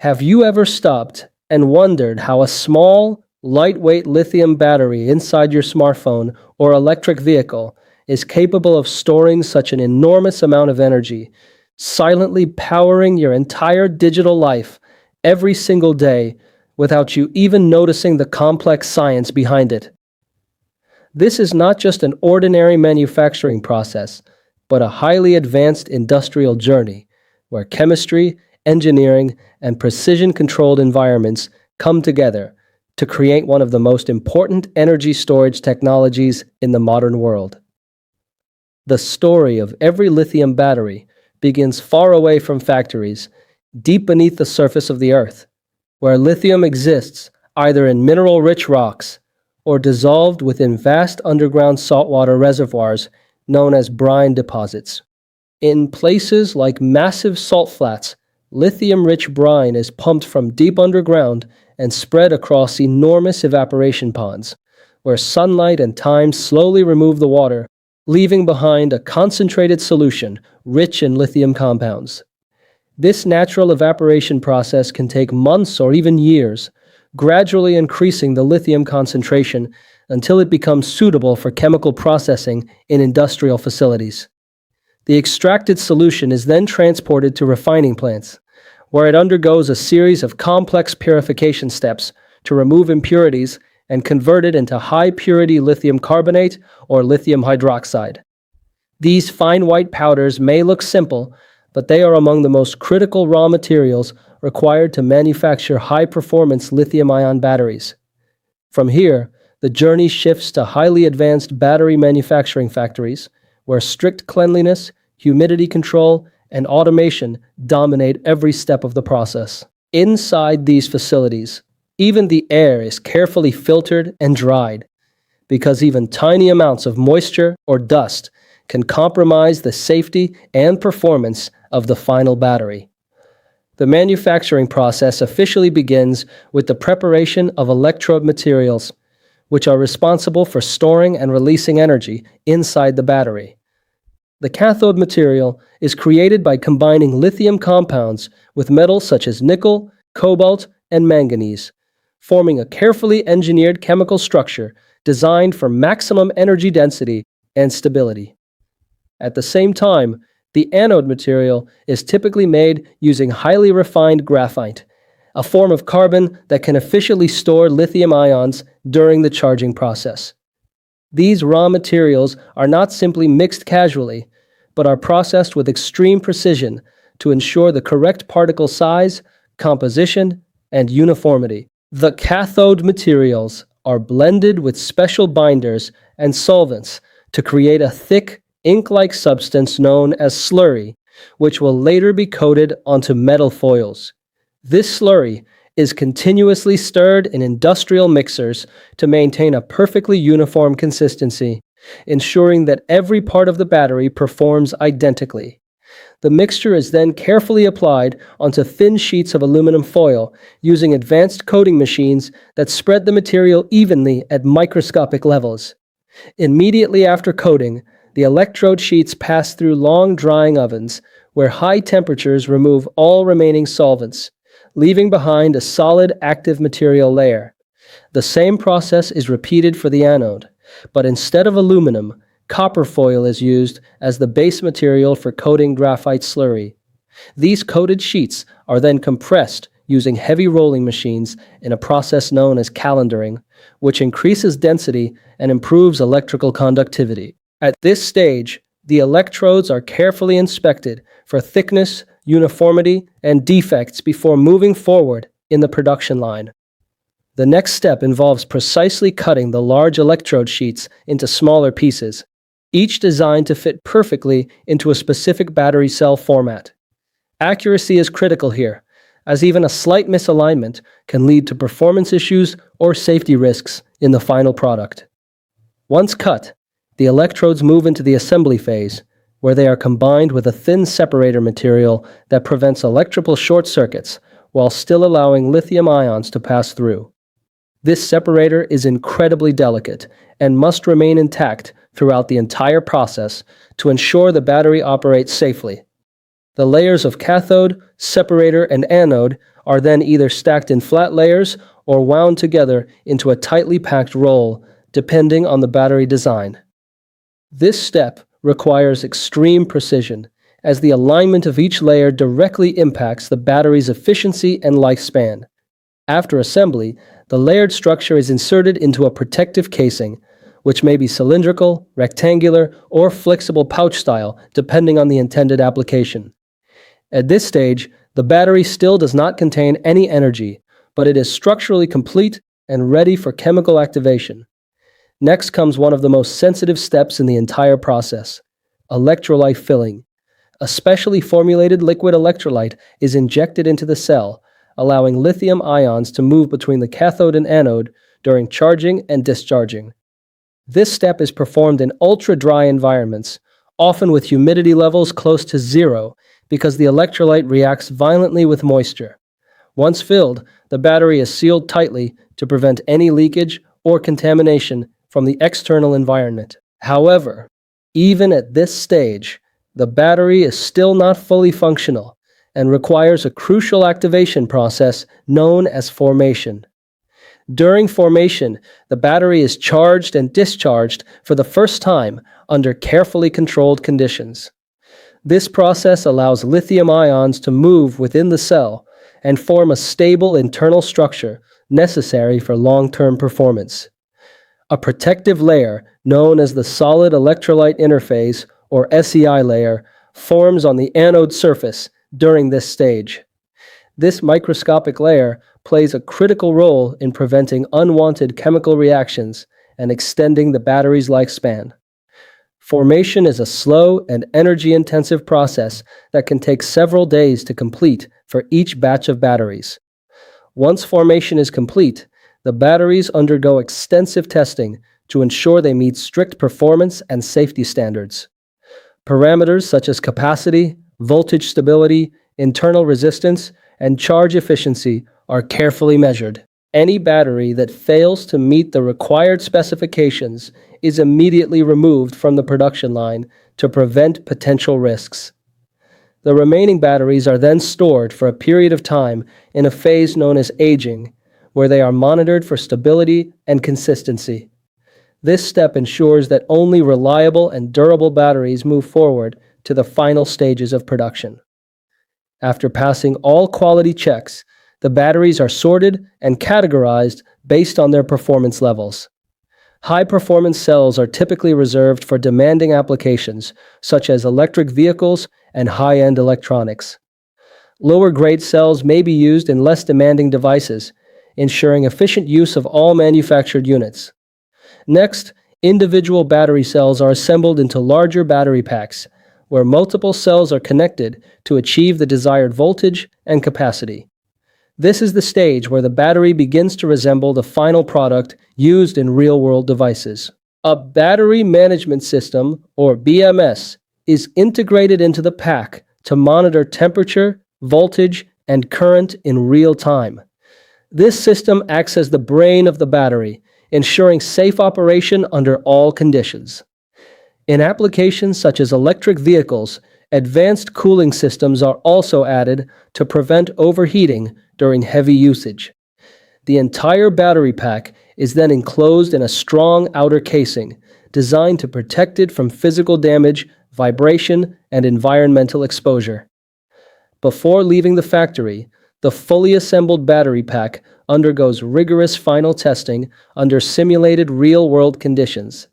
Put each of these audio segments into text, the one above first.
Have you ever stopped and wondered how a small, lightweight lithium battery inside your smartphone or electric vehicle is capable of storing such an enormous amount of energy, silently powering your entire digital life every single day without you even noticing the complex science behind it? This is not just an ordinary manufacturing process, but a highly advanced industrial journey where chemistry, engineering, and precision-controlled environments come together to create one of the most important energy storage technologies in the modern world. The story of every lithium battery begins far away from factories, deep beneath the surface of the earth, where lithium exists either in mineral-rich rocks or dissolved within vast underground saltwater reservoirs known as brine deposits. In places like massive salt flats, lithium-rich brine is pumped from deep underground and spread across enormous evaporation ponds, where sunlight and time slowly remove the water, leaving behind a concentrated solution rich in lithium compounds. This natural evaporation process can take months or even years, gradually increasing the lithium concentration until it becomes suitable for chemical processing in industrial facilities. The extracted solution is then transported to refining plants, where it undergoes a series of complex purification steps to remove impurities and convert it into high-purity lithium carbonate or lithium hydroxide. These fine white powders may look simple, but they are among the most critical raw materials required to manufacture high-performance lithium-ion batteries. From here, the journey shifts to highly advanced battery manufacturing factories, where strict cleanliness, humidity control, and automation dominate every step of the process. Inside these facilities, even the air is carefully filtered and dried, because even tiny amounts of moisture or dust can compromise the safety and performance of the final battery. The manufacturing process officially begins with the preparation of electrode materials, which are responsible for storing and releasing energy inside the battery. The cathode material is created by combining lithium compounds with metals such as nickel, cobalt, and manganese, forming a carefully engineered chemical structure designed for maximum energy density and stability. At the same time, the anode material is typically made using highly refined graphite, a form of carbon that can efficiently store lithium ions during the charging process. These raw materials are not simply mixed casually, but are processed with extreme precision to ensure the correct particle size, composition, and uniformity. The cathode materials are blended with special binders and solvents to create a thick, ink-like substance known as slurry, which will later be coated onto metal foils. This slurry is continuously stirred in industrial mixers to maintain a perfectly uniform consistency, ensuring that every part of the battery performs identically. The mixture is then carefully applied onto thin sheets of aluminum foil using advanced coating machines that spread the material evenly at microscopic levels. Immediately after coating, the electrode sheets pass through long drying ovens where high temperatures remove all remaining solvents, leaving behind a solid active material layer. The same process is repeated for the anode, but instead of aluminum, copper foil is used as the base material for coating graphite slurry. These coated sheets are then compressed using heavy rolling machines in a process known as calendering, which increases density and improves electrical conductivity. At this stage, the electrodes are carefully inspected for thickness, uniformity, and defects before moving forward in the production line. The next step involves precisely cutting the large electrode sheets into smaller pieces, each designed to fit perfectly into a specific battery cell format. Accuracy is critical here, as even a slight misalignment can lead to performance issues or safety risks in the final product. Once cut, the electrodes move into the assembly phase, where they are combined with a thin separator material that prevents electrical short circuits while still allowing lithium ions to pass through. This separator is incredibly delicate and must remain intact throughout the entire process to ensure the battery operates safely. The layers of cathode, separator, and anode are then either stacked in flat layers or wound together into a tightly packed roll, depending on the battery design. This step requires extreme precision, as the alignment of each layer directly impacts the battery's efficiency and lifespan. After assembly, the layered structure is inserted into a protective casing, which may be cylindrical, rectangular, or flexible pouch style, depending on the intended application. At this stage, the battery still does not contain any energy, but it is structurally complete and ready for chemical activation. Next comes one of the most sensitive steps in the entire process: electrolyte filling. A specially formulated liquid electrolyte is injected into the cell, allowing lithium ions to move between the cathode and anode during charging and discharging. This step is performed in ultra-dry environments, often with humidity levels close to zero, because the electrolyte reacts violently with moisture. Once filled, the battery is sealed tightly to prevent any leakage or contamination from the external environment. However, even at this stage, the battery is still not fully functional and requires a crucial activation process known as formation. During formation, the battery is charged and discharged for the first time under carefully controlled conditions. This process allows lithium ions to move within the cell and form a stable internal structure necessary for long-term performance. A protective layer, known as the solid electrolyte interface or SEI layer, forms on the anode surface during this stage. This microscopic layer plays a critical role in preventing unwanted chemical reactions and extending the battery's lifespan. Formation is a slow and energy-intensive process that can take several days to complete for each batch of batteries. Once formation is complete, the batteries undergo extensive testing to ensure they meet strict performance and safety standards. Parameters such as capacity, voltage stability, internal resistance, and charge efficiency are carefully measured. Any battery that fails to meet the required specifications is immediately removed from the production line to prevent potential risks. The remaining batteries are then stored for a period of time in a phase known as aging, where they are monitored for stability and consistency. This step ensures that only reliable and durable batteries move forward to the final stages of production. After passing all quality checks, the batteries are sorted and categorized based on their performance levels. High-performance cells are typically reserved for demanding applications, such as electric vehicles and high-end electronics. Lower-grade cells may be used in less demanding devices, ensuring efficient use of all manufactured units. Next, individual battery cells are assembled into larger battery packs, where multiple cells are connected to achieve the desired voltage and capacity. This is the stage where the battery begins to resemble the final product used in real-world devices. A battery management system, or BMS, is integrated into the pack to monitor temperature, voltage, and current in real time. This system acts as the brain of the battery, ensuring safe operation under all conditions. In applications such as electric vehicles, advanced cooling systems are also added to prevent overheating during heavy usage. The entire battery pack is then enclosed in a strong outer casing, designed to protect it from physical damage, vibration, and environmental exposure. Before leaving the factory, the fully assembled battery pack undergoes rigorous final testing under simulated real-world conditions.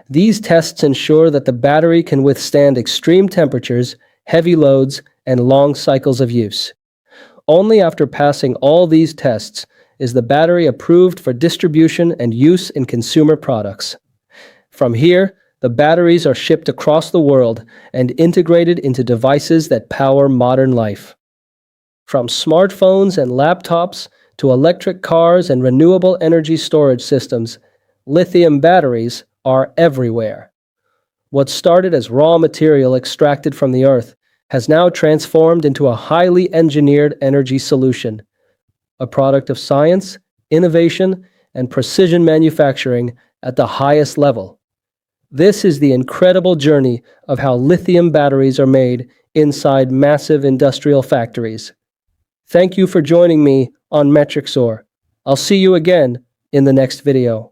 These tests ensure that the battery can withstand extreme temperatures, heavy loads, and long cycles of use. Only after passing all these tests is the battery approved for distribution and use in consumer products. From here, the batteries are shipped across the world and integrated into devices that power modern life. From smartphones and laptops to electric cars and renewable energy storage systems, lithium batteries are everywhere. What started as raw material extracted from the earth has now transformed into a highly engineered energy solution, a product of science, innovation, and precision manufacturing at the highest level. This is the incredible journey of how lithium batteries are made inside massive industrial factories. Thank you for joining me on Metrixor. I'll see you again in the next video.